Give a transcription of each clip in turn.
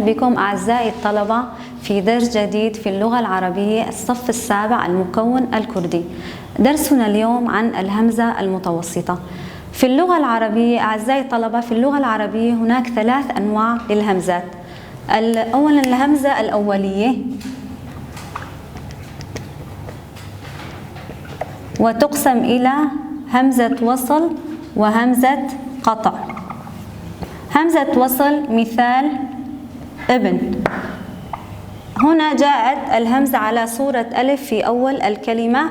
بكم أعزائي الطلبة في درس جديد في اللغة العربية الصف السابع المكون الكردي. درسنا اليوم عن الهمزة المتوسطة. في اللغة العربية أعزائي الطلبة، في اللغة العربية هناك 3 أنواع للهمزات. أولا الهمزة الأولية وتقسم إلى همزة وصل وهمزة قطع. همزة وصل مثال ابن. هنا جاءت الهمزة على صورة ألف في أول الكلمة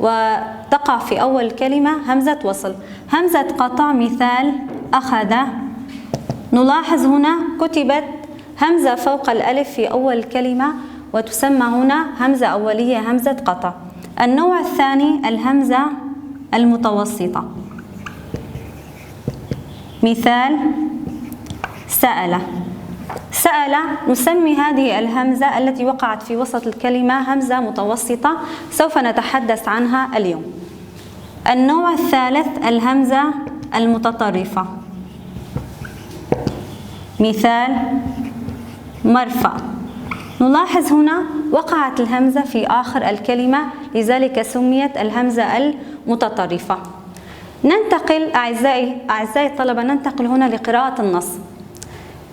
وتقع في أول كلمة همزة وصل. همزة قطع مثال أخذ. نلاحظ هنا كتبت همزة فوق الألف في أول كلمة وتسمى هنا همزة أولية همزة قطع. النوع الثاني الهمزة المتوسطة مثال سأل. سأل نسمي هذه الهمزة التي وقعت في وسط الكلمة همزة متوسطة، سوف نتحدث عنها اليوم. النوع الثالث الهمزة المتطرفة مثال مرفأ. نلاحظ هنا وقعت الهمزة في آخر الكلمة، لذلك سميت الهمزة المتطرفة. ننتقل أعزائي الطلبة، ننتقل هنا لقراءة النص.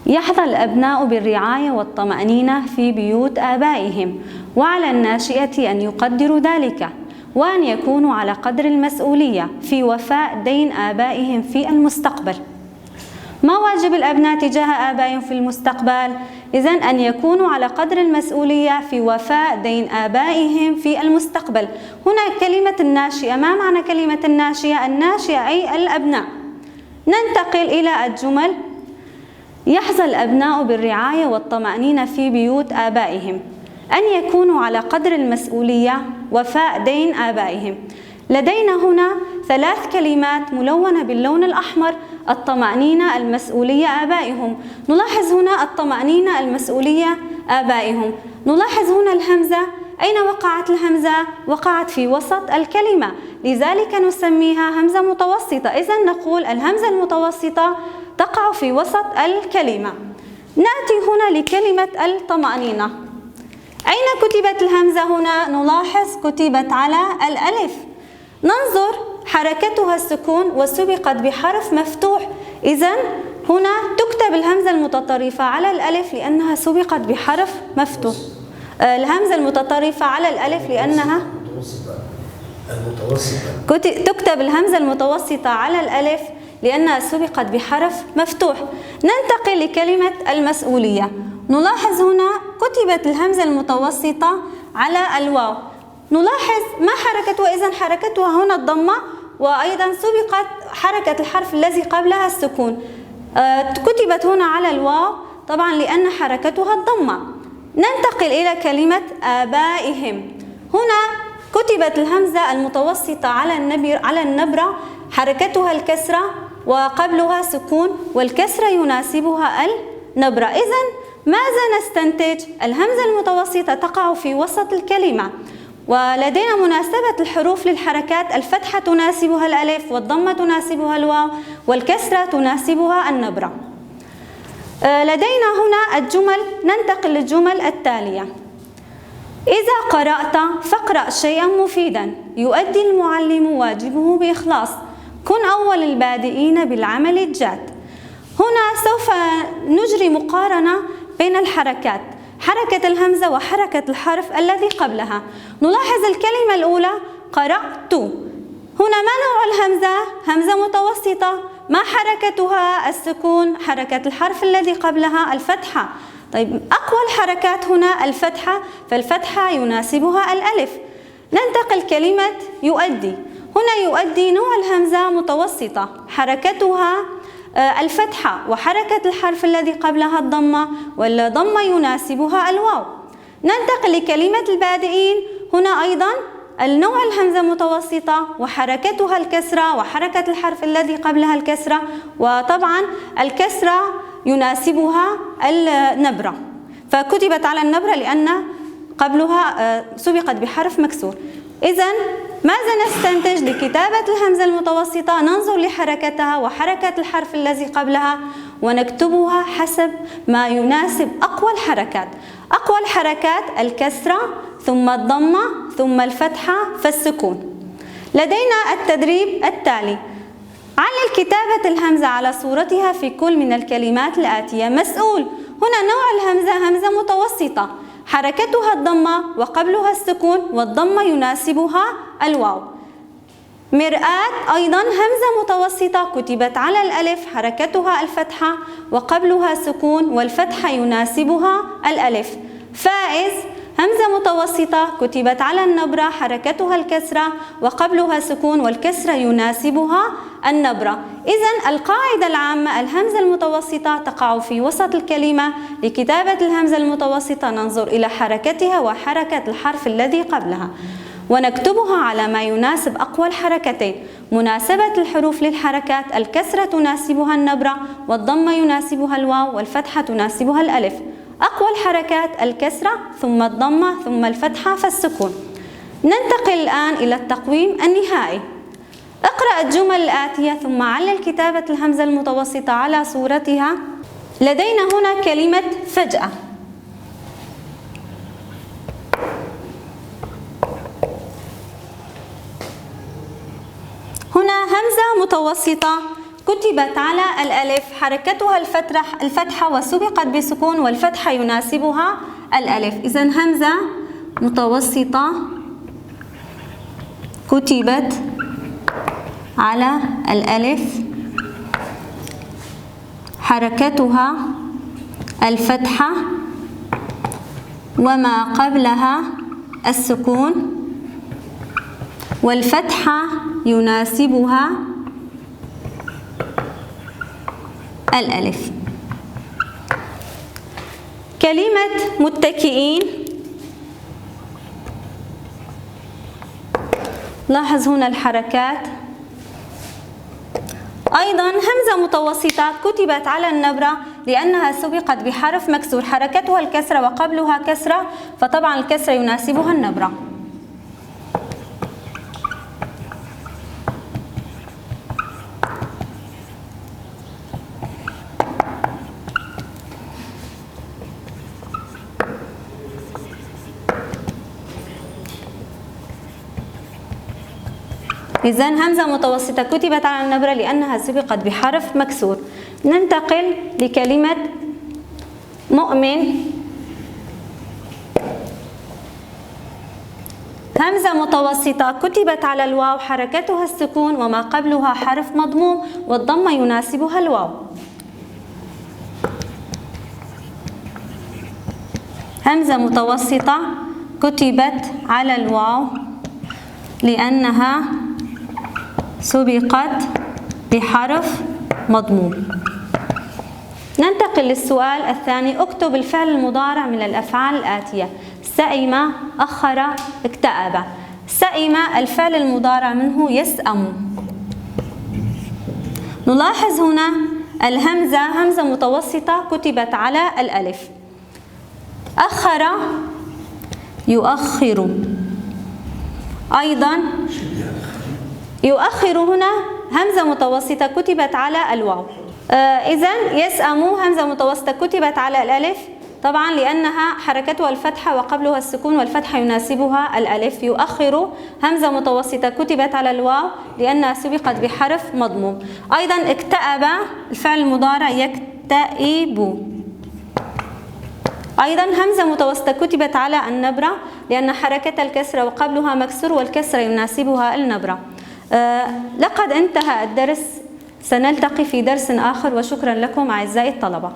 يحظى الأبناء بالرعاية والطمأنينة في بيوت آبائهم، وعلى الناشئة أن يقدروا ذلك، وأن يكونوا على قدر المسؤولية في وفاء دين آبائهم في المستقبل. ما واجب الأبناء تجاه آبائهم في المستقبل؟ إذن أن يكونوا على قدر المسؤولية في وفاء دين آبائهم في المستقبل. هنا كلمة الناشئة، ما معنى كلمة الناشئة؟ الناشئة أي الأبناء. ننتقل إلى الجمل. يحظى الأبناء بالرعاية والطمأنينة في بيوت آبائهم، أن يكونوا على قدر المسؤولية، وفاء دين آبائهم. لدينا هنا 3 كلمات ملونة باللون الأحمر: الطمأنينة، المسؤولية، آبائهم. نلاحظ هنا الطمأنينة، المسؤولية، آبائهم. نلاحظ هنا الهمزة، أين وقعت الهمزة؟ وقعت في وسط الكلمة، لذلك نسميها همزة متوسطة. إذن نقول الهمزة المتوسطة تقع في وسط الكلمة. نأتي هنا لكلمة الطمأنينة. أين كتبت الهمزة هنا؟ نلاحظ كتبت على الألف. ننظر حركتها السكون وسبقت بحرف مفتوح، إذن هنا تكتب الهمزة المتطرفة على الألف لأنها سبقت بحرف مفتوح. الهمزة المتطرفة على الألف لأنها تكتب الهمزة المتوسطة على الألف لأنها سبقت بحرف مفتوح. ننتقل لكلمة المسؤولية. نلاحظ هنا كتبت الهمزة المتوسطة على الواو. نلاحظ ما حركتها؟ إذن حركتها هنا الضمة، وأيضا سبقت حركة الحرف الذي قبلها السكون. كتبت هنا على الواو طبعا لأن حركتها الضمة. ننتقل إلى كلمة آبائهم. هنا كتبت الهمزة المتوسطة على النبرة، حركتها الكسرة وقبلها سكون، والكسرة يناسبها النبرة. إذن ماذا نستنتج؟ الهمزة المتوسطة تقع في وسط الكلمة، ولدينا مناسبة الحروف للحركات: الفتحة تناسبها الألف، والضمة تناسبها الواو، والكسرة تناسبها النبرة. لدينا هنا الجمل. ننتقل للجمل التالية. إذا قرأت فاقرأ شيئا مفيدا، يؤدي المعلم واجبه بإخلاص، كن أول البادئين بالعمل الجاد. هنا سوف نجري مقارنة بين الحركات، حركة الهمزة وحركة الحرف الذي قبلها. نلاحظ الكلمة الأولى قرأت. هنا ما نوع الهمزة؟ همزة متوسطة. ما حركتها؟ السكون. حركة الحرف الذي قبلها الفتحة. طيب أقوى الحركات هنا الفتحة، فالفتحة يناسبها الألف. ننتقل كلمة يؤدي. هنا يؤدي نوع الهمزة متوسطة، حركتها الفتحة، وحركة الحرف الذي قبلها الضمة، والضمة يناسبها الواو. ننتقل لكلمة البادئين. هنا أيضا النوع الهمزة متوسطة، وحركتها الكسرة، وحركة الحرف الذي قبلها الكسرة، وطبعا الكسرة يناسبها النبرة، فكتبت على النبرة لأن قبلها سبقت بحرف مكسور. إذن ماذا نستنتج لكتابة الهمزة المتوسطة؟ ننظر لحركتها وحركة الحرف الذي قبلها ونكتبها حسب ما يناسب أقوى الحركات. أقوى الحركات الكسرة ثم الضمة ثم الفتحة فالسكون. لدينا التدريب التالي: علل كتابة الهمزة على صورتها في كل من الكلمات الآتية. مسؤول، هنا نوع الهمزة همزة متوسطة، حركتها الضمة وقبلها السكون، والضمة يناسبها الواو. مرآة أيضا همزة متوسطة كتبت على الألف، حركتها الفتحة وقبلها سكون، والفتحة يناسبها الألف. فائز همزة متوسطة كتبت على النبرة، حركتها الكسرة وقبلها سكون، والكسرة يناسبها النبرة. إذن القاعدة العامة: الهمزة المتوسطة تقع في وسط الكلمة. لكتابة الهمزة المتوسطة ننظر إلى حركتها وحركة الحرف الذي قبلها، ونكتبها على ما يناسب أقوى الحركتين. مناسبة الحروف للحركات: الكسرة تناسبها النبرة، والضمة يناسبها الواو، والفتحة تناسبها الألف. أقوى الحركات الكسرة ثم الضمة ثم الفتحة فالسكون. ننتقل الآن إلى التقويم النهائي. اقرأ الجمل الآتية ثم علل كتابة الهمزة المتوسطة على صورتها. لدينا هنا كلمة فجأة. هنا همزة متوسطة كتبت على الألف، حركتها الفتحة وسبقت بسكون، والفتحة يناسبها الألف. إذن همزة متوسطة كتبت على الألف، حركتها الفتحة وما قبلها السكون، والفتحة يناسبها الألف. كلمة متكئين، لاحظ هنا الحركات. أيضا همزة متوسطة كتبت على النبرة لأنها سبقت بحرف مكسور، حركتها الكسرة وقبلها كسرة، فطبعا الكسرة يناسبها النبرة. إذن همزة متوسطة كتبت على النبرة لأنها سبقت بحرف مكسور. ننتقل لكلمة مؤمن. همزة متوسطة كتبت على الواو، حركتها السكون وما قبلها حرف مضموم، والضمة يناسبها الواو. همزة متوسطة كتبت على الواو لأنها سبقت بحرف مضموم. ننتقل للسؤال الثاني. اكتب الفعل المضارع من الأفعال الآتية: سئم، أخر، اكتئب. سئم الفعل المضارع منه يسأم. نلاحظ هنا الهمزة همزة متوسطة كتبت على الألف. أخر يؤخر، أيضا يؤخر هنا همزة متوسطة كتبت على الواو. إذن يسأم همزة متوسطة كتبت على الألف، طبعا لأنها حركتها الفتحة وقبلها السكون، والفتحة يناسبها الألف. يؤخر همزة متوسطة كتبت على الواو لأنها سبقت بحرف مضموم. أيضا اكتئب الفعل المضارع يكتئب. أيضا همزة متوسطة كتبت على النبرة لأن حركة الكسرة وقبلها مكسور، والكسرة يناسبها النبرة. لقد انتهى الدرس، سنلتقي في درس آخر، وشكرا لكم أعزائي الطلبة.